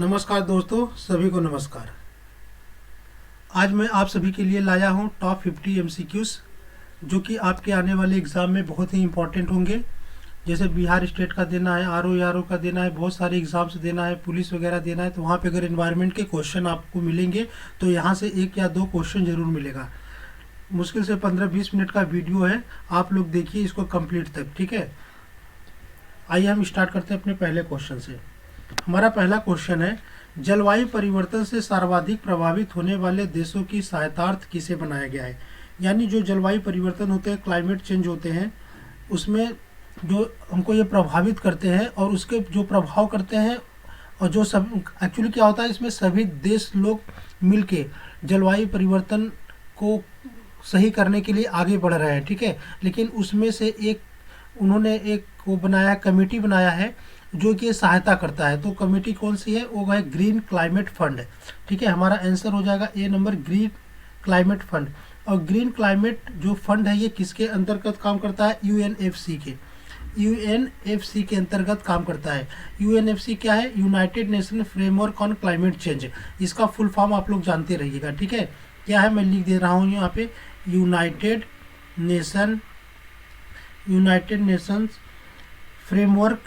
नमस्कार दोस्तों, सभी को नमस्कार। आज मैं आप सभी के लिए लाया हूं टॉप 50 एमसीक्यूज जो कि आपके आने वाले एग्ज़ाम में बहुत ही इंपॉर्टेंट होंगे। जैसे बिहार स्टेट का देना है, आरओ का देना है, बहुत सारे एग्ज़ाम्स देना है, पुलिस वगैरह देना है, तो वहाँ पे अगर एनवायरनमेंट के क्वेश्चन आपको मिलेंगे तो यहाँ से एक या दो क्वेश्चन ज़रूर मिलेगा। मुश्किल से 15-20 मिनट का वीडियो है, आप लोग देखिए इसको कंप्लीट तक, ठीक है। आइए हम स्टार्ट करते हैं अपने पहले क्वेश्चन से। हमारा पहला क्वेश्चन है, जलवायु परिवर्तन से सर्वाधिक प्रभावित होने वाले देशों की सहायतार्थ किसे बनाया गया है। यानी जो जलवायु परिवर्तन होते हैं, क्लाइमेट चेंज होते हैं, उसमें जो हमको ये प्रभावित करते हैं और उसके जो प्रभाव करते हैं और जो सब एक्चुअली क्या होता है, इसमें सभी देश लोग मिलके जलवायु परिवर्तन को सही करने के लिए आगे बढ़ रहे हैं, ठीक है। लेकिन उसमें से एक उन्होंने एक वो बनाया, कमेटी बनाया है जो कि सहायता करता है। तो कमेटी कौन सी है, वो है ग्रीन क्लाइमेट फंड, ठीक है। हमारा आंसर हो जाएगा ए नंबर, ग्रीन क्लाइमेट फंड। और ग्रीन क्लाइमेट जो फंड है ये किसके अंतर्गत काम करता है, यूएनएफसी के अंतर्गत काम करता है। यूएनएफसी क्या है, United nation framework on climate change. इसका फुल फॉर्म आप लोग जानते रहिएगा, ठीक है। क्या है, मैं लिख दे रहा हूँ यहाँ पे, United Nations framework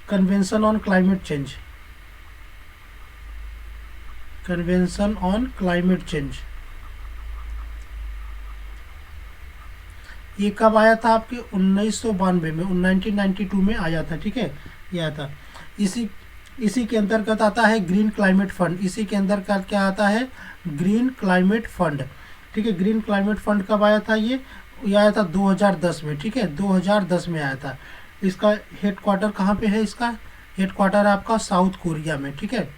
convention on climate change. ये कब आया था आपके 1992 में, 1992 में आया था, ठीक है। ये आया था। इसी के अंतर्गत आता है ग्रीन क्लाइमेट फंड। इसी के अंतर्गत क्या आता है, ग्रीन क्लाइमेट फंड, ठीक है। ग्रीन क्लाइमेट फंड कब आया था, ये आया था 2010 में, ठीक है। 2010 में आया था। इसका हेडक्वार्टर कहाँ पे है, इसका हेडक्वार्टर है आपका साउथ कोरिया में, ठीक है।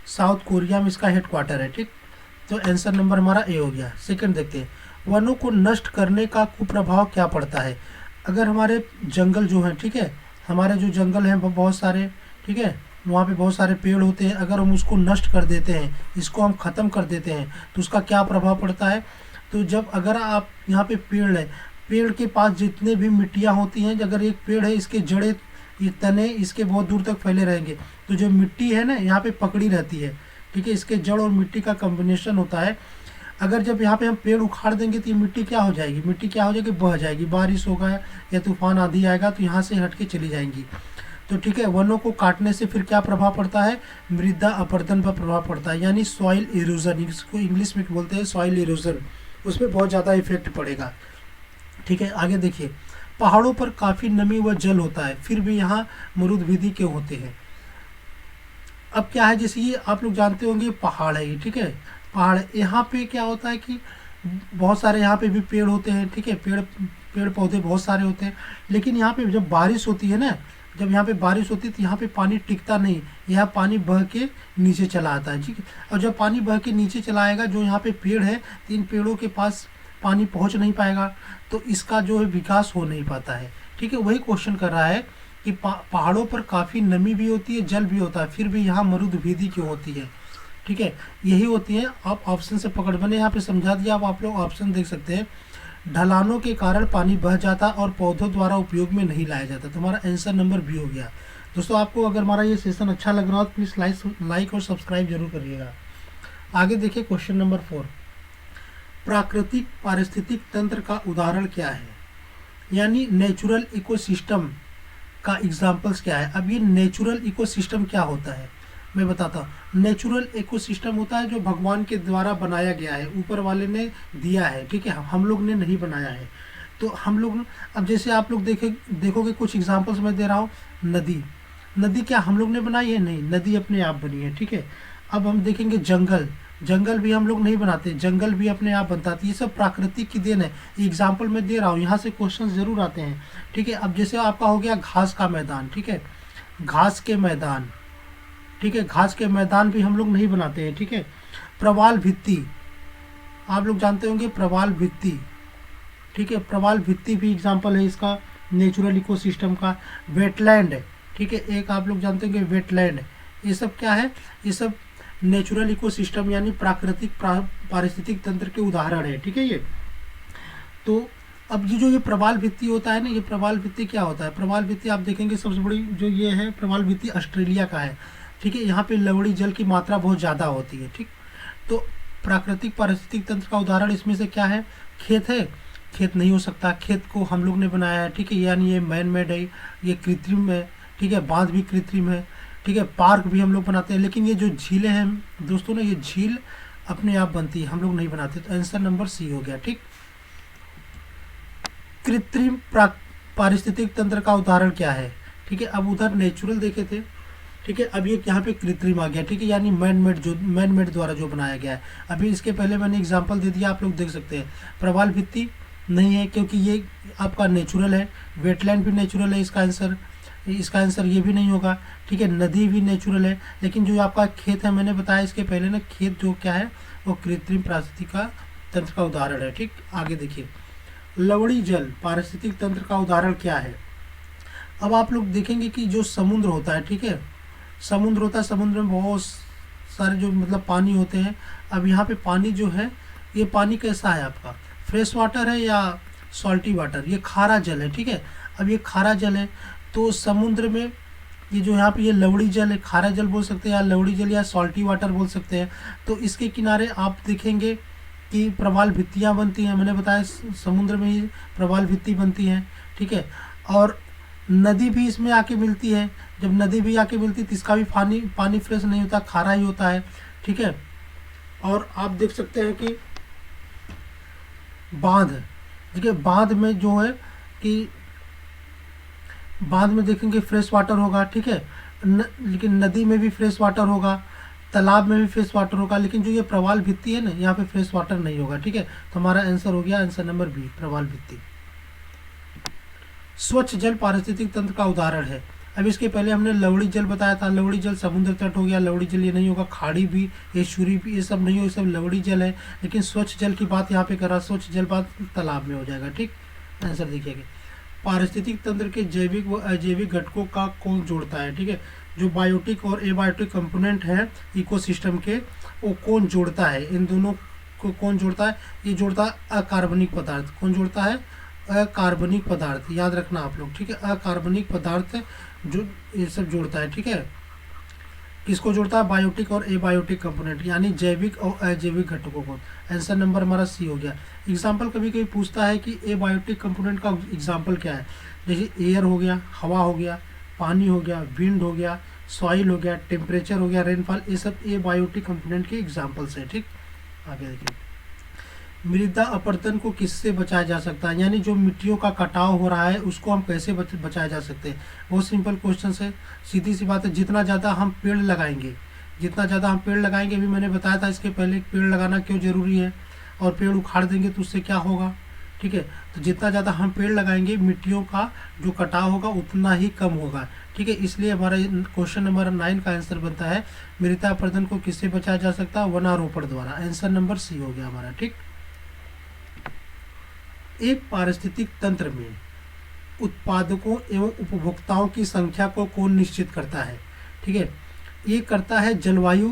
साउथ कोरिया में इसका हेडक्वार्टर है, ठीक। तो आंसर नंबर हमारा ए हो गया। सेकंड देखते हैं, वनों को नष्ट करने का कुप्रभाव क्या पड़ता है। अगर हमारे जंगल जो हैं, ठीक है, हमारे जो जंगल हैं वो बहुत सारे, ठीक है, वहाँ पे बहुत सारे पेड़ होते हैं, अगर हम उसको नष्ट कर देते हैं, इसको हम ख़त्म कर देते हैं, तो उसका क्या प्रभाव पड़ता है। तो जब अगर आप यहाँ पे पेड़ है, पेड़ के पास जितने भी मिट्टियाँ होती हैं, अगर एक पेड़ है, इसके जड़ें, ये तने इसके बहुत दूर तक फैले रहेंगे, तो जो मिट्टी है ना यहाँ पे पकड़ी रहती है, ठीक है। इसके जड़ और मिट्टी का कम्बिनेशन होता है। अगर जब यहाँ पे हम पेड़ उखाड़ देंगे तो ये मिट्टी क्या हो जाएगी, बह जाएगी। बारिश होगा या तूफान आंधी आएगा तो यहाँ से हट के चली जाएंगी। तो ठीक है, वनों को काटने से फिर क्या प्रभाव पड़ता है, मृदा अपरदन पर प्रभाव पड़ता है, यानी सॉइल इरोजन, इसको इंग्लिश में बोलते हैं सॉइल इरोजन, उसमें बहुत ज़्यादा इफेक्ट पड़ेगा, ठीक है। आगे देखिए, पहाड़ों पर काफ़ी नमी व जल होता है, फिर भी यहाँ मरुदभिदी क्यों होते हैं। अब क्या है, जैसे ये आप लोग जानते होंगे पहाड़ है ये, ठीक है, पहाड़। यहाँ पे क्या होता है कि बहुत सारे यहाँ पे भी पेड़ होते हैं, ठीक है, पेड़ पौधे बहुत सारे होते हैं, लेकिन यहाँ पे जब बारिश होती है ना, जब यहाँ पे बारिश होती है तो यहाँ पे पानी टिकता नहीं, यहाँ पानी बह के नीचे चला आता है, ठीक है। और जब पानी बह के नीचे चला आएगा, जो यहाँ पे पेड़ है, तो इन पेड़ों के पास पानी पहुँच नहीं पाएगा, तो इसका जो है विकास हो नहीं पाता है, ठीक है। वही क्वेश्चन कर रहा है कि पहाड़ों पर काफ़ी नमी भी होती है, जल भी होता है, फिर भी यहाँ मरुदभिदी क्यों होती है, ठीक है। यही होती है। आप ऑप्शन से पकड़, मैंने यहाँ पे समझा दिया, अब आप लोग ऑप्शन देख सकते हैं। ढलानों के कारण पानी बह जाता और पौधों द्वारा उपयोग में नहीं लाया जाता। तो हमारा आंसर नंबर बी हो गया। दोस्तों, आपको अगर हमारा ये सेशन अच्छा लग रहा हो तो प्लीज़ लाइक और सब्सक्राइब जरूर करिएगा। आगे देखिए क्वेश्चन नंबर 4, प्राकृतिक पारिस्थितिक तंत्र का उदाहरण क्या है, यानी नेचुरल इकोसिस्टम का एग्जाम्पल्स क्या है। अब ये नेचुरल इकोसिस्टम क्या होता है मैं बताता हूँ। नेचुरल इकोसिस्टम होता है जो भगवान के द्वारा बनाया गया है, ऊपर वाले ने दिया है, ठीक है, हम लोग ने नहीं बनाया है। तो हम लोग, अब जैसे आप लोग देखोगे कुछ एग्जांपल्स मैं दे रहा हूँ। नदी क्या हम लोग ने बनाई है, नहीं, नदी अपने आप बनी है, ठीक है। अब हम देखेंगे जंगल भी हम लोग नहीं बनाते, जंगल भी अपने आप बनता है। ये सब प्राकृतिक की देन है। एग्जाम्पल मैं दे रहा हूँ, यहाँ से क्वेश्चन जरूर आते हैं, ठीक है। अब जैसे आपका हो गया घास का मैदान, ठीक है, घास के मैदान, ठीक है, घास के मैदान भी हम लोग नहीं बनाते हैं, ठीक है। प्रवाल भित्ति, आप लोग जानते होंगे प्रवाल भित्ति, ठीक है, प्रवाल भित्ति भी एग्जांपल है इसका नेचुरल इकोसिस्टम का। वेटलैंड, ठीक है, एक आप लोग जानते होंगे वेटलैंड। ये सब क्या है, ये सब नेचुरल इकोसिस्टम यानी प्राकृतिक पारिस्थितिक तंत्र के उदाहरण है, ठीक है। ये तो अब ये जो ये प्रवाल भित्ति होता है ना, ये प्रवाल भित्ति क्या होता है? प्रवाल भित्ति आप देखेंगे सबसे बड़ी जो ये है प्रवाल भित्ति ऑस्ट्रेलिया का है, ठीक है। यहाँ पे लवणी जल की मात्रा बहुत ज़्यादा होती है, ठीक। तो प्राकृतिक पारिस्थितिक तंत्र का उदाहरण इसमें से क्या है? खेत है। खेत नहीं हो सकता, खेत को हम लोग ने बनाया है, ठीक है, यानी ये मैन मेड है, ये कृत्रिम है, ठीक है। बांध भी कृत्रिम है, ठीक है। पार्क भी हम लोग बनाते हैं, लेकिन ये जो झीलें हैं दोस्तों ना, ये झील अपने आप बनती है, हम लोग नहीं बनाते। तो आंसर नंबर सी हो गया, ठीक। कृत्रिम पारिस्थितिक तंत्र का उदाहरण क्या है? ठीक है, अब उधर नेचुरल देखे थे, ठीक है, अब ये यहाँ पे कृत्रिम आ गया, ठीक है, यानी मैन मेड द्वारा जो बनाया गया है। अभी इसके पहले मैंने एग्जांपल दे दिया, आप लोग देख सकते हैं। प्रवाल भित्ति नहीं है क्योंकि ये आपका नेचुरल है। वेटलैंड भी नेचुरल है, इसका आंसर ये भी नहीं होगा, ठीक है। नदी भी नेचुरल है, लेकिन जो आपका खेत है, मैंने बताया इसके पहले ना, खेत जो क्या है वो कृत्रिम पारिस्थितिक तंत्र का उदाहरण है, ठीक। आगे देखिए, लवणी जल पारिस्थितिक तंत्र का उदाहरण क्या है? अब आप लोग देखेंगे कि जो समुद्र होता है, ठीक है, समुद्र होता है, समुद्र में बहुत सारे जो मतलब पानी होते हैं। अब यहाँ पे पानी जो है, ये पानी कैसा है आपका? फ्रेश वाटर है या सॉल्टी वाटर? ये खारा जल है, ठीक है। अब ये खारा जल है, तो समुद्र में ये जो यहाँ पे ये लवणी जल है, खारा जल बोल सकते हैं या लवणी जल या सॉल्टी वाटर बोल सकते हैं। तो इसके किनारे आप देखेंगे कि प्रवाल भित्तियाँ बनती हैं, मैंने बताया समुद्र में ही प्रवाल भित्ति बनती हैं, ठीक है। और नदी भी इसमें आके मिलती है, जब नदी भी आके मिलती है तो इसका भी पानी फ्रेश नहीं होता, खारा ही होता है, ठीक है। और आप देख सकते हैं कि बांध, ठीक है, बांध में जो है कि बांध में देखेंगे फ्रेश वाटर होगा, ठीक है, लेकिन नदी में भी फ्रेश वाटर होगा, तालाब में भी फ्रेश वाटर होगा, लेकिन जो ये प्रवाल भित्ति है ना, यहाँ पे फ्रेश वाटर नहीं होगा, ठीक है। तो हमारा आंसर हो गया आंसर नंबर बी, प्रवाल भित्ति। स्वच्छ जल पारिस्थितिक तंत्र का उदाहरण है। अब इसके पहले हमने लवणी जल बताया था, लवणी जल समुद्र तट हो गया, लवणी जल ये नहीं होगा, खाड़ी भी, एश्वरी भी, ये सब नहीं हो, ये सब लवणी जल है। लेकिन स्वच्छ जल की बात यहाँ पे करा, स्वच्छ जल बात तालाब में हो जाएगा, ठीक। आंसर देखिएगा, पारिस्थितिक तंत्र के जैविक व अजैविक घटकों का कौन जोड़ता है? ठीक है, जो बायोटिक और एबायोटिक कंपोनेंट है इकोसिस्टम के, वो कौन जोड़ता है? इन दोनों को कौन जोड़ता है? ये जोड़ता है अकार्बनिक पदार्थ। कौन जोड़ता है? अकार्बनिक पदार्थ, याद रखना आप लोग, ठीक है। अकार्बनिक पदार्थ जो ये सब जोड़ता है, ठीक है। किसको जोड़ता है? बायोटिक और एबायोटिक कंपोनेंट, यानी जैविक और अजैविक घटकों को। आंसर नंबर हमारा सी हो गया। एग्जाम्पल कभी कभी पूछता है कि एबायोटिक कंपोनेंट का एग्जाम्पल क्या है, जैसे एयर हो गया, हवा हो गया, पानी हो गया, विंड हो गया, सॉइल हो गया, टेम्परेचर हो गया, रेनफॉल, ये सब एबायोटिक कंपोनेंट के एग्जाम्पल्स हैं, ठीक। आगे देखिए, मृदा अपरदन को किससे बचाया जा सकता है? यानी जो मिट्टियों का कटाव हो रहा है उसको हम कैसे बचाया जा सकते हैं? बहुत सिंपल क्वेश्चन है, सीधी सी बात है। जितना ज़्यादा हम पेड़ लगाएंगे, जितना ज़्यादा हम पेड़ लगाएंगे, अभी मैंने बताया था इसके पहले पेड़ लगाना क्यों ज़रूरी है, और पेड़ उखाड़ देंगे तो उससे क्या होगा, ठीक है। तो जितना ज़्यादा हम पेड़ लगाएंगे, मिट्टियों का जो कटाव होगा उतना ही कम होगा, ठीक है। इसलिए हमारा क्वेश्चन नंबर 9 का आंसर बनता है मृदा अपरदन को किससे बचाया जा सकता है? वनारोपण द्वारा। आंसर नंबर सी हो गया हमारा, ठीक। एक पारिस्थितिक तंत्र में उत्पादकों एवं उपभोक्ताओं की संख्या को कौन निश्चित करता है? ठीक है, ये करता है जलवायु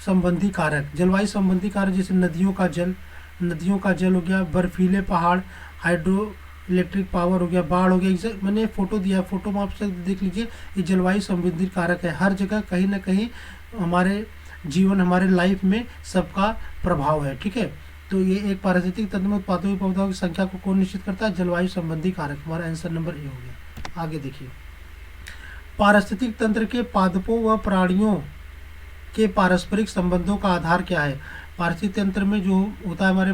संबंधी कारक। जलवायु संबंधी कारक जैसे नदियों का जल हो गया, बर्फीले पहाड़, हाइड्रो इलेक्ट्रिक पावर हो गया, बाढ़ हो गया। मैंने फोटो दिया, फोटो में आप सब देख लीजिए, ये जलवायु संबंधी कारक है। हर जगह कहीं ना कहीं हमारे जीवन, हमारे लाइफ में सबका प्रभाव है, ठीक है। तो ये एक पारिस्थितिक तंत्र में उत्पादकों पौधों की संख्या को कौन निश्चित करता है? जलवायु संबंधी कारक। हमारा आंसर नंबर ए हो गया। आगे देखिए, पारिस्थितिक तंत्र के पादपों व प्राणियों के पारस्परिक संबंधों का आधार क्या है? पारिस्थितिक तंत्र में जो होता है, हमारे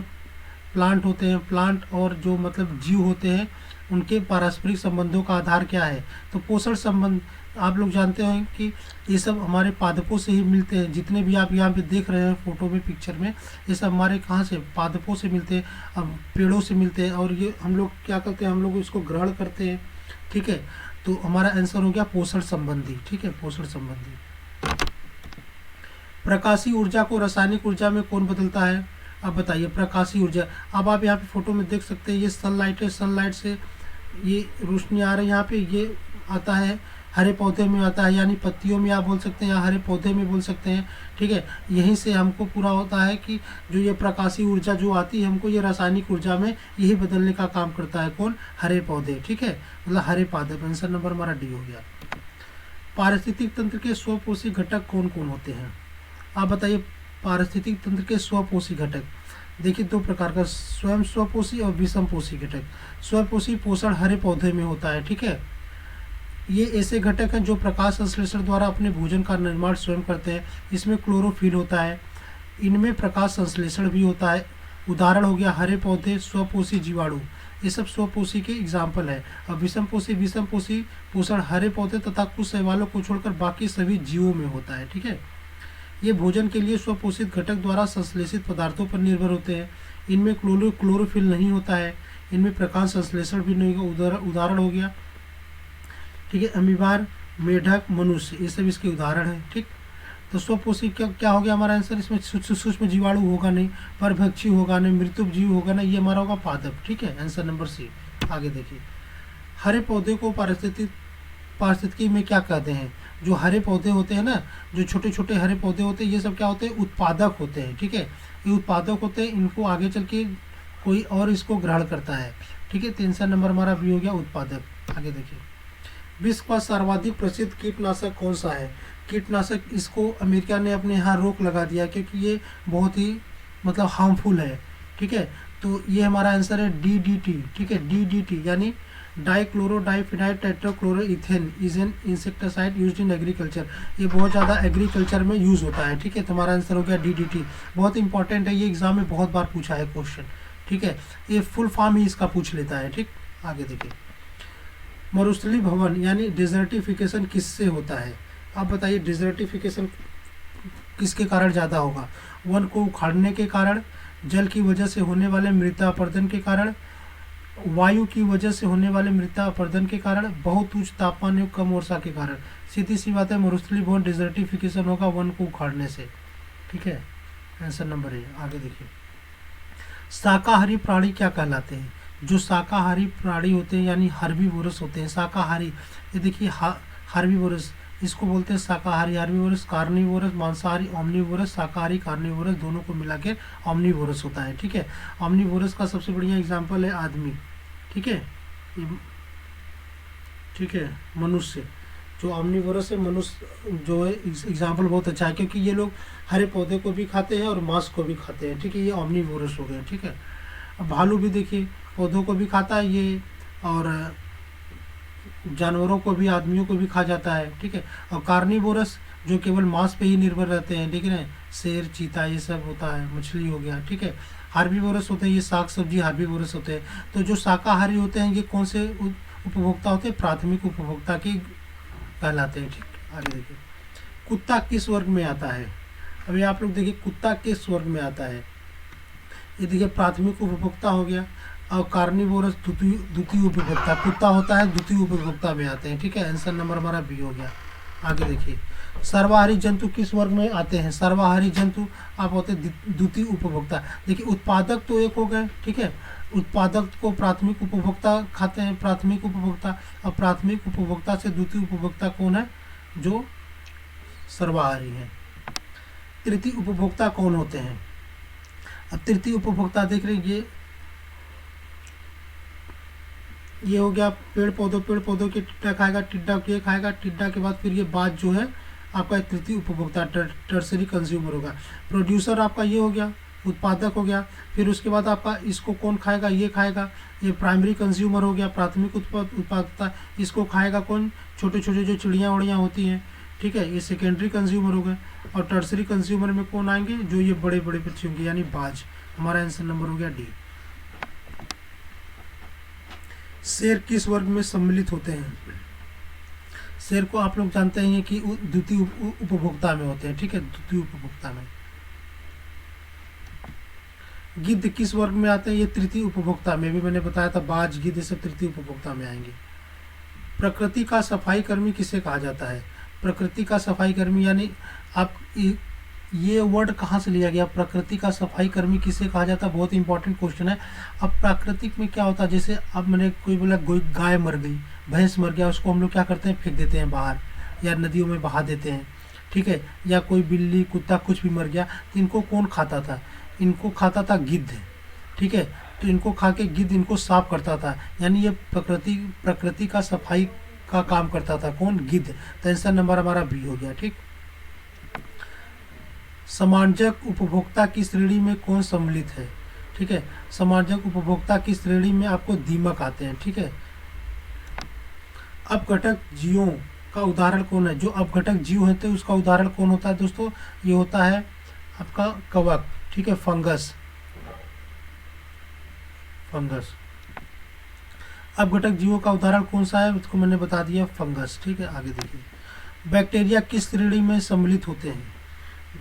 प्लांट होते हैं, प्लांट और जो मतलब जीव होते हैं, उनके पारस्परिक संबंधों का आधार क्या है? तो पोषण संबंध। आप लोग जानते हैं कि ये सब हमारे पादपों से ही मिलते हैं। जितने भी आप यहाँ पे देख रहे हैं फोटो में, पिक्चर में, ये सब हमारे कहाँ से? पादपों से मिलते हैं, अब पेड़ों से मिलते हैं। और ये हम लोग क्या करते हैं? हम लोग इसको ग्रहण करते हैं, ठीक है। तो हमारा आंसर हो गया पोषण संबंधी, ठीक है, पोषण संबंधी। प्रकाशीय ऊर्जा को रासायनिक ऊर्जा में कौन बदलता है? अब बताइए, प्रकाशीय ऊर्जा। अब आप यहाँ पे फोटो में देख सकते हैं, ये सनलाइट है, सनलाइट से ये रोशनी आ रही है, यहाँ पे ये आता है हरे पौधे में आता है, यानी पत्तियों में आप बोल सकते हैं या हरे पौधे में बोल सकते हैं, ठीक है। यहीं से हमको पूरा होता है कि जो ये प्रकाशीय ऊर्जा जो आती है हमको, ये रासायनिक ऊर्जा में यही बदलने का काम करता है। कौन? हरे पौधे, ठीक है, मतलब हरे पादप। आंसर नंबर हमारा डी हो गया। पारिस्थितिक तंत्र के स्वपोषी घटक कौन कौन होते हैं? आप बताइए। पारिस्थितिक तंत्र के स्वपोषी घटक देखिए दो प्रकार का, स्वयं स्वपोषी और विषम पोषी घटक। स्वपोषी पोषण हरे पौधे में होता है, ठीक है। ये ऐसे घटक हैं जो प्रकाश संश्लेषण द्वारा अपने भोजन का निर्माण स्वयं करते हैं। इसमें क्लोरोफिल होता है, इनमें प्रकाश संश्लेषण भी होता है। उदाहरण हो गया हरे पौधे, स्वपोषी जीवाणु, ये सब स्वपोषी के एग्जाम्पल है। और विषम पोषी पोषण हरे पौधे तथा कुछ शैवालों को छोड़कर बाकी सभी जीवों में होता है, ठीक है। ये भोजन के लिए स्वपोषित घटक द्वारा संश्लेषित पदार्थों पर निर्भर होते हैं। इनमें क्लोरोफिल नहीं होता है, इनमें प्रकाश संश्लेषण भी नहीं होगा। उदाहरण हो गया, ठीक है, अमीबार, मेढक, मनुष्य, ये सब इसके उदाहरण हैं, ठीक। तो स्वपोषी क्या हो गया हमारा आंसर? इसमें सूक्ष्म जीवाणु होगा नहीं, परभक्षी होगा नहीं, मृतुप जीव होगा नहीं, ये हमारा होगा पादप, ठीक है। Answer number C. आगे देखिए, हरे पौधे को पारिस्थितिकी में क्या कहते हैं? जो हरे पौधे होते हैं ना, जो छोटे छोटे हरे पौधे होते हैं, ये सब क्या होते हैं? उत्पादक होते हैं, ठीक है। ये उत्पादक होते हैं, इनको आगे चल के कोई और इसको ग्रहण करता है, ठीक है। तो आंसर नंबर हमारा बी हो गया, उत्पादक। आगे देखिए, विश्व का सर्वाधिक प्रसिद्ध कीटनाशक कौन सा है? कीटनाशक, इसको अमेरिका ने अपने यहाँ रोक लगा दिया क्योंकि ये बहुत ही मतलब हार्मफुल है, ठीक है। तो ये हमारा आंसर है DDT, ठीक है। DDT यानी dichloro diphenyl tetrachloroethane is an insecticide used in agriculture. ये बहुत ज़्यादा एग्रीकल्चर में यूज़ होता है, ठीक है। तो हमारा आंसर हो गया DDT। बहुत इंपॉर्टेंट है, ये एग्जाम में बहुत बार पूछा है क्वेश्चन, ठीक है। ये फुल फॉर्म ही इसका पूछ लेता है, ठीक। आगे देखिए, मरुस्थली भवन यानी डिजर्टिफिकेशन किससे होता है? आप बताइए, डिजर्टिफिकेशन किसके कारण ज़्यादा होगा? वन को उखाड़ने के कारण, जल की वजह से होने वाले मृदा अपरदन के कारण, वायु की वजह से होने वाले मृदा अपरदन के कारण, बहुत उच्च तापमान या कम वर्षा के कारण। सीधी सी बात है, मरुस्थली भवन डिजर्टिफिकेशन होगा वन को उखाड़ने से, ठीक है। Answer number A. आगे देखिए, शाकाहारी प्राणी क्या कहलाते हैं? जो शाकाहारी प्राणी होते हैं यानी हर्बीवोरस होते हैं, शाकाहारी। ये देखिए हर्बीवोरस, इसको बोलते हैं शाकाहारी। हर्बीवोरस, कार्निवोरस, मांसाहारी, ओमनीवोरस। शाकाहारी कार्निवोरस दोनों को मिला के ओमनीवोरस होता है, ठीक है। ओमनीवोरस का सबसे बढ़िया एग्जाम्पल है आदमी, ठीक है, ठीक है, मनुष्य। जो ओमनीवोरस है, मनुष्य जो है, एग्जाम्पल बहुत अच्छा है क्योंकि ये लोग हरे पौधे को भी खाते हैं और मांस को भी खाते हैं, ठीक है। ये ओमनीवोरस हो गए, ठीक है। अब भालू भी देखिए पौधों को भी खाता है ये, और जानवरों को भी, आदमियों को भी खा जाता है, ठीक है। और कार्निवोरस जो केवल मांस पे ही निर्भर रहते हैं, ठीक है ना, शेर, चीता, ये सब होता है, मछली हो गया, ठीक है। हार्बीवोरस होते हैं ये साग सब्जी, हार्बीवोरस होते हैं। तो जो शाकाहारी होते हैं ये कौन से उपभोक्ता होते हैं? प्राथमिक उपभोक्ता की कहलाते हैं, ठीक। आगे देखिए, कुत्ता किस वर्ग में आता है? अभी आप लोग देखिए, कुत्ता किस वर्ग में आता है? ये देखिए, प्राथमिक उपभोक्ता हो गया, और कार्निवोरस द्वितीय उपभोक्ता। कुत्ता होता है द्वितीय उपभोक्ता में आते हैं, ठीक है। आंसर नंबर हमारा बी हो गया। आगे देखिए, सर्वाहारी जंतु किस वर्ग में आते हैं? सर्वाहारी जंतु आप होते हैं द्वितीय उपभोक्ता। देखिए, उत्पादक तो एक हो गए, ठीक है। उत्पादक को प्राथमिक उपभोक्ता खाते हैं, प्राथमिक उपभोक्ता। और प्राथमिक उपभोक्ता से द्वितीय उपभोक्ता कौन है? जो सर्वाहारी है। तृतीय उपभोक्ता कौन होते हैं? अब तृतीय उपभोक्ता देख रहे हैं, ये हो गया पेड़ पौधों के टिड्डा खाएगा, टिड्डा ये खाएगा, टिड्डा के बाद फिर ये बात जो है आपका तृतीय उपभोक्ता, टर्सरी कंज्यूमर होगा। प्रोड्यूसर आपका ये हो गया, उत्पादक हो गया। फिर उसके बाद आपका इसको कौन खाएगा? ये खाएगा, ये प्राइमरी कंज्यूमर हो गया, प्राथमिक उत्पादकता। इसको खाएगा कौन? छोटे छोटे जो चिड़ियाँ उड़ियाँ होती हैं, ठीक है, ये सेकेंडरी कंज्यूमर हो गए। और टर्सरी कंज्यूमर में कौन आएंगे? जो ये बड़े बड़े पक्षी होंगे, यानी बाज। हमारा आंसर नंबर हो गया डी। शेर किस वर्ग में सम्मिलित होते हैं? शेर को आप लोग जानते हैं कि द्वितीय उपभोक्ता में होते हैं, ठीक है, द्वितीय उपभोक्ता में। गिद्ध किस वर्ग में आते हैं? ये तृतीय उपभोक्ता में, भी मैंने बताया था, बाज, गिद्ध सब तृतीय उपभोक्ता में आएंगे। प्रकृति का सफाई कर्मी किसे कहा जाता है? प्रकृति का सफाई कर्मी यानी आप ये वर्ड कहाँ से लिया गया? प्रकृति का सफाई कर्मी किसे कहा जाता है? बहुत इंपॉर्टेंट क्वेश्चन है। अब प्राकृतिक में क्या होता है, जैसे अब मैंने कोई बोला कोई गाय मर गई, भैंस मर गया, उसको हम लोग क्या करते हैं, फेंक देते हैं बाहर या नदियों में बहा देते हैं, ठीक है। या कोई बिल्ली कुत्ता कुछ भी मर गया, तो इनको कौन खाता था? इनको खाता था गिद्ध, ठीक है। तो इनको खा के गिद्ध इनको साफ करता था, यानी ये प्रकृति का सफाई का काम करता था। कौन? गिद्ध। तो आंसर नंबर हमारा बी हो गया, ठीक। समांजक उपभोक्ता की श्रेणी में कौन सम्मिलित है? ठीक है, समांजक उपभोक्ता की श्रेणी में आपको दीमक आते हैं, ठीक है। अपघटक जीवों का उदाहरण कौन है? जो अपघटक जीव होते हैं उसका उदाहरण कौन होता है दोस्तों? ये होता है आपका कवक, ठीक है, फंगस। अपघटक जीवों का उदाहरण कौन सा है? उसको मैंने बता दिया, फंगस, ठीक है। आगे देखिए, बैक्टीरिया किस श्रेणी में सम्मिलित होते हैं?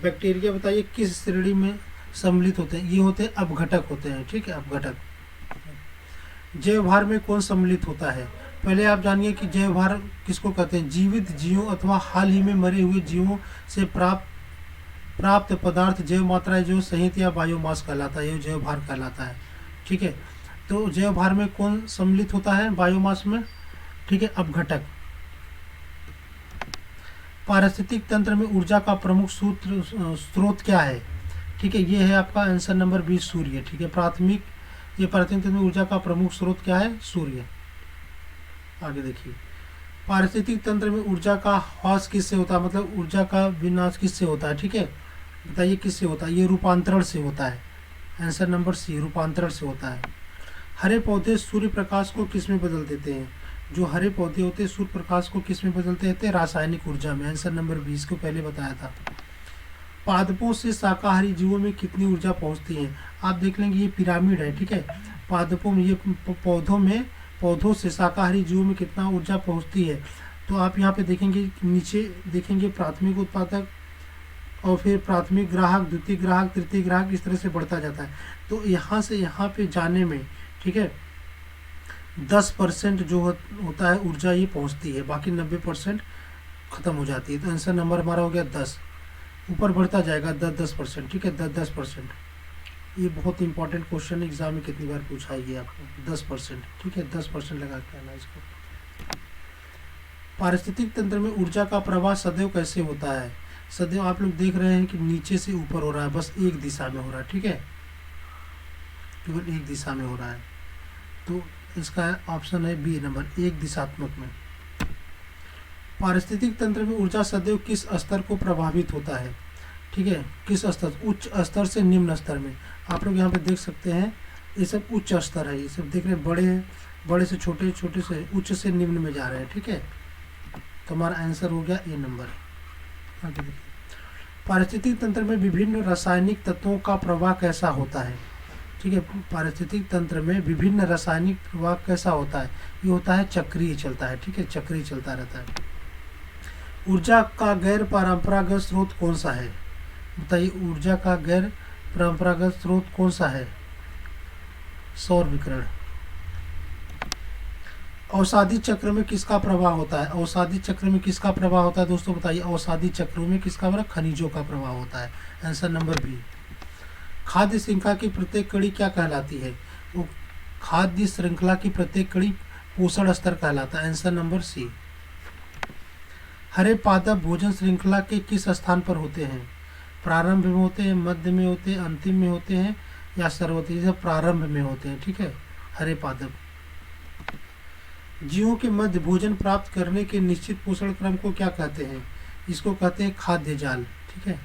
बैक्टीरिया बताइए किस श्रेणी में सम्मिलित होते हैं? ये होते हैं अपघटक होते हैं, ठीक है, अपघटक। जैवभार में कौन सम्मिलित होता है? पहले आप जानिए कि जैवभार किसको कहते हैं? जीवित जीवों अथवा हाल ही में मरे हुए जीवों से प्राप्त पदार्थ जैव मात्रा जो संहित या बायोमास कहलाता है, ये जैवभार कहलाता है, ठीक है। तो जैवभार में कौन सम्मिलित होता है बायोमास में? ठीक है, अपघटक। पारिस्थितिक तंत्र में ऊर्जा का प्रमुख स्रोत क्या है? ठीक है, ये है आपका आंसर नंबर 20, सूर्य, ठीक है। पारिस्थितिक तंत्र में ऊर्जा का प्रमुख स्रोत क्या है? सूर्य। आगे देखिए, पारिस्थितिक तंत्र में ऊर्जा का ह्रास किससे होता है, मतलब ऊर्जा का विनाश किससे होता है? ठीक है, बताइए किससे होता है? ये रूपांतरण से होता है। आंसर नंबर सी, रूपांतरण से होता है। हरे पौधे सूर्य प्रकाश को किस में बदल देते हैं? जो हरे पौधे होते हैं सूर्य प्रकाश को किस में बदलते हैं? रासायनिक ऊर्जा में। आंसर नंबर 20 को पहले बताया था। पादपों से शाकाहारी जीवों में कितनी ऊर्जा पहुंचती है? आप देख लेंगे ये पिरामिड है, ठीक है। पादपों में, ये पौधों से शाकाहारी जीवों में कितना ऊर्जा पहुंचती है? तो आप यहाँ पे देखेंगे, नीचे देखेंगे प्राथमिक उत्पादक और फिर प्राथमिक ग्राहक, द्वितीय ग्राहक, तृतीय ग्राहक, इस तरह से बढ़ता जाता है। तो यहाँ से यहाँ पे जाने में, ठीक है, 10% जो होता है ऊर्जा ये पहुँचती है, बाकी 90% खत्म हो जाती है। तो आंसर नंबर हमारा हो गया 10, ऊपर बढ़ता जाएगा 10%, ठीक है, 10%। ये बहुत इंपॉर्टेंट क्वेश्चन एग्जाम में कितनी बार पूछा है ये आपको, 10%, ठीक है, 10% लगा के आना इसको। पारिस्थितिक तंत्र में ऊर्जा का प्रवाह सदैव कैसे होता है? सदैव आप लोग देख रहे हैं कि नीचे से ऊपर हो रहा है, बस एक दिशा में हो रहा है, ठीक है, केवल एक दिशा में हो रहा है। तो इसका ऑप्शन है बी नंबर, एक दिशात्मक में। पारिस्थितिक तंत्र में ऊर्जा सदैव किस स्तर को प्रभावित होता है? ठीक है, किस स्तर? उच्च स्तर से निम्न स्तर में। आप लोग यहाँ पे देख सकते हैं ये सब उच्च स्तर है, ये सब देख रहे हैं, बड़े हैं, बड़े से छोटे, छोटे से उच्च से निम्न में जा रहे हैं, ठीक है। तो हमारा आंसर हो गया ए नंबर। आगे देखिए, पारिस्थितिक तंत्र में विभिन्न रासायनिक तत्वों का प्रवाह कैसा होता है? ठीक है, पारिस्थितिक तंत्र में विभिन्न रासायनिक प्रवाह कैसा होता है? ये होता है चक्रीय चलता है, ठीक है, चक्रीय चलता रहता है। ऊर्जा का गैर परंपरागत स्रोत कौन सा है? बताइए, ऊर्जा का गैर परंपरागत स्रोत कौन सा है? सौर विकिरण। औषधि चक्र में किसका प्रभाव होता है? औषधि चक्र में किसका प्रभाव होता है दोस्तों, बताइए। औषधि चक्रों में किसका मतलब? खनिजों का प्रभाव होता है। Answer number B. खाद्य श्रृंखला की प्रत्येक कड़ी क्या कहलाती है? वो खाद्य श्रृंखला की प्रत्येक कड़ी पोषण स्तर कहलाता है। आंसर नंबर सी। हरे पादप भोजन श्रृंखला के किस स्थान पर होते हैं? प्रारंभ में होते हैं, मध्य में होते हैं, अंतिम में होते हैं या सर्वोत्तम? सब प्रारंभ में होते हैं, ठीक है, हरे पादप। जीवों के मध्य भोजन प्राप्त करने के निश्चित पोषण क्रम को क्या कहते हैं? इसको कहते हैं खाद्य जाल, ठीक है।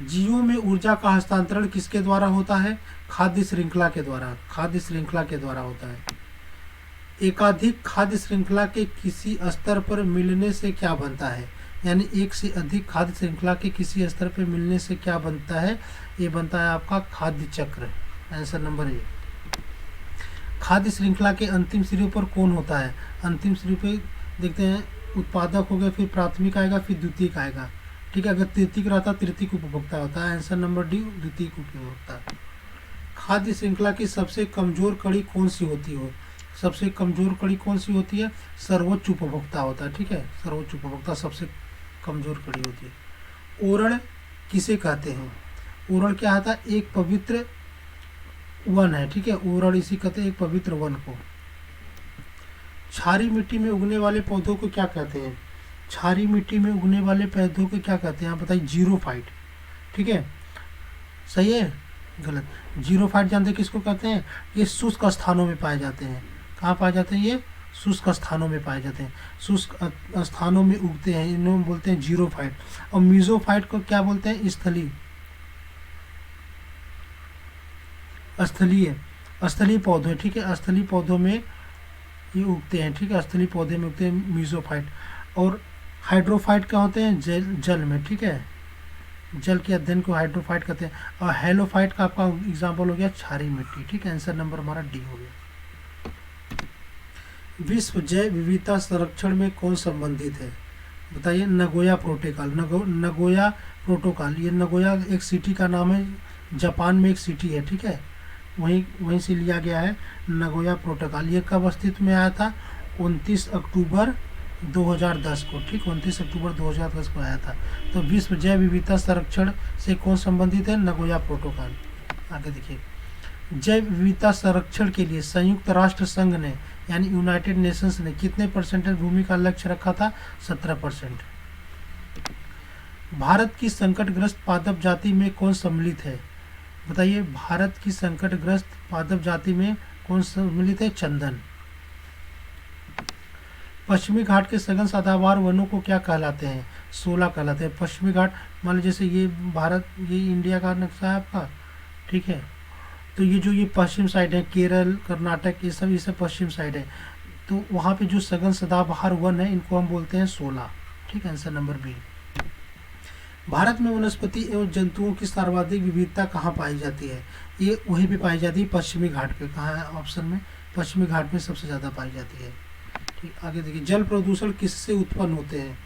जीवों में ऊर्जा का हस्तांतरण किसके द्वारा होता है? खाद्य श्रृंखला के द्वारा, खाद्य श्रृंखला के द्वारा होता है। एकाधिक खाद्य श्रृंखला के किसी स्तर पर मिलने से क्या बनता है? यानी एक से अधिक खाद्य श्रृंखला के किसी स्तर पर मिलने से क्या बनता है? ये बनता है आपका खाद्य चक्र। Answer number A. खाद्य श्रृंखला के अंतिम सिरे पर कौन होता है? अंतिम सिरे पे देखते हैं, उत्पादक हो गया, फिर प्राथमिक आएगा, फिर द्वितीयक आएगा, ठीक है। अगर तृतीयक रहता तृतीयक उपभोक्ता होता है। आंसर नंबर डी, द्वितीयक उपभोक्ता। खाद्य श्रृंखला की सबसे कमजोर कड़ी कौन सी होती हो? सबसे कमज़ोर कड़ी कौन सी होती है? सर्वोच्च उपभोक्ता होता है, ठीक है, सर्वोच्च उपभोक्ता सबसे कमज़ोर कड़ी होती है। ओरण किसे कहते हैं? ओरण क्या आता है? एक पवित्र वन है, ठीक है, ओरण इसी कहते हैं, एक पवित्र वन को। क्षारीय मिट्टी में उगने वाले पौधों को क्या कहते हैं? क्षारीय मिट्टी में उगने वाले पौधों को क्या कहते हैं? आप बताइए। जीरोफाइट, ठीक है, सही है, गलत। जीरोफाइट जानते हैं किसको कहते हैं? ये शुष्क स्थानों में पाए जाते हैं। कहाँ पाए जाते हैं? ये शुष्क स्थानों में पाए जाते हैं, शुष्क स्थानों में उगते हैं, इन्हें बोलते हैं जीरोफाइट। और मीजोफाइट को क्या बोलते हैं? स्थलीय स्थलीय स्थलीय पौधे, ठीक है, स्थलीय पौधों में ये उगते हैं, ठीक है, स्थलीय पौधे में उगते हैं मीजोफाइट। और हाइड्रोफाइट क्या होते हैं? जल में, ठीक है, जल के अध्ययन को हाइड्रोफाइट कहते हैं। और हेलोफाइट का आपका एग्जाम्पल हो गया क्षारीय मिट्टी, ठीक है, आंसर नंबर हमारा डी हो गया। विश्व जैव विविधता संरक्षण में कौन संबंधित है? बताइए। Nagoya protocol. नगोया प्रोटोकॉल, ये नगोया एक सिटी का नाम है, जापान में एक सिटी है, ठीक है, वहीं से लिया गया है नगोया प्रोटोकॉल। ये कब अस्तित्व में आया था? 29 अक्टूबर 2010 को, ठीक, 29 अक्टूबर 2010 को आया था। तो विश्व जैव विविधता संरक्षण से कौन संबंधित है? Nagoya protocol. आगे देखिए। जैव विविधता संरक्षण के लिए संयुक्त राष्ट्र संघ ने यानी यूनाइटेड नेशंस ने कितने परसेंटेज भूमि का लक्ष्य रखा था? 17%। भारत की संकटग्रस्त पादप जाति में कौन सम्मिलित है? बताइए। भारत की संकटग्रस्त पादप जाति में कौन सम्मिलित है? चंदन। पश्चिमी घाट के सघन सदाबहार वनों को क्या कहलाते हैं? 16 कहलाते हैं। पश्चिमी घाट मान लीजिए जैसे ये भारत, ये इंडिया का नक्शा है आपका, ठीक है, तो ये जो ये पश्चिम साइड है, केरल, कर्नाटक, ये सब पश्चिम साइड है, तो वहाँ पे जो सघन सदाबहार वन है इनको हम बोलते हैं 16, ठीक है, आंसर नंबर बी। भारत में वनस्पति एवं जंतुओं की सर्वाधिक विविधता कहाँ पाई जाती है? ये वहीं पे पाई जाती है, पश्चिमी घाट पे। कहाँ है ऑप्शन में? पश्चिमी घाट में सबसे ज़्यादा पाई जाती है, ठीक। आगे देखिए। जल प्रदूषण किससे उत्पन्न होते हैं?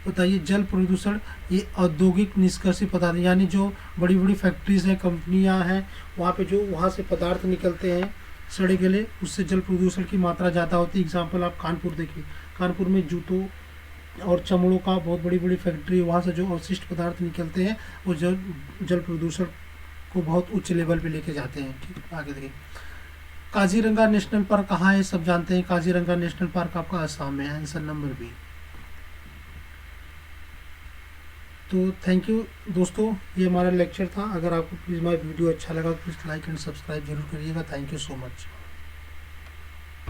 बताइए। जल प्रदूषण ये औद्योगिक निष्कर्षित पदार्थ, यानी जो बड़ी बड़ी फैक्ट्रीज हैं, कंपनियां हैं, वहाँ पे जो वहाँ से पदार्थ निकलते हैं सड़े गले, उससे जल प्रदूषण की मात्रा ज़्यादा होती है। एग्जाम्पल आप कानपुर देखिए, कानपुर में जूतों और चमड़ों का बहुत बड़ी बड़ी फैक्ट्री, वहाँ से जो अवशिष्ट पदार्थ निकलते हैं वो जल प्रदूषण को बहुत उच्च लेवल पे लेके जाते हैं, ठीक। आगे देखिए। काजीरंगा नेशनल पार्क कहाँ है? सब जानते हैं। काजीरंगा नेशनल पार्क आपका असम में, आंसर नंबर बी। तो थैंक यू दोस्तों, ये हमारा लेक्चर था। अगर आपको प्लीज़ हमारा वीडियो अच्छा लगा तो प्लीज़ लाइक एंड सब्सक्राइब जरूर करिएगा। Thank you so much.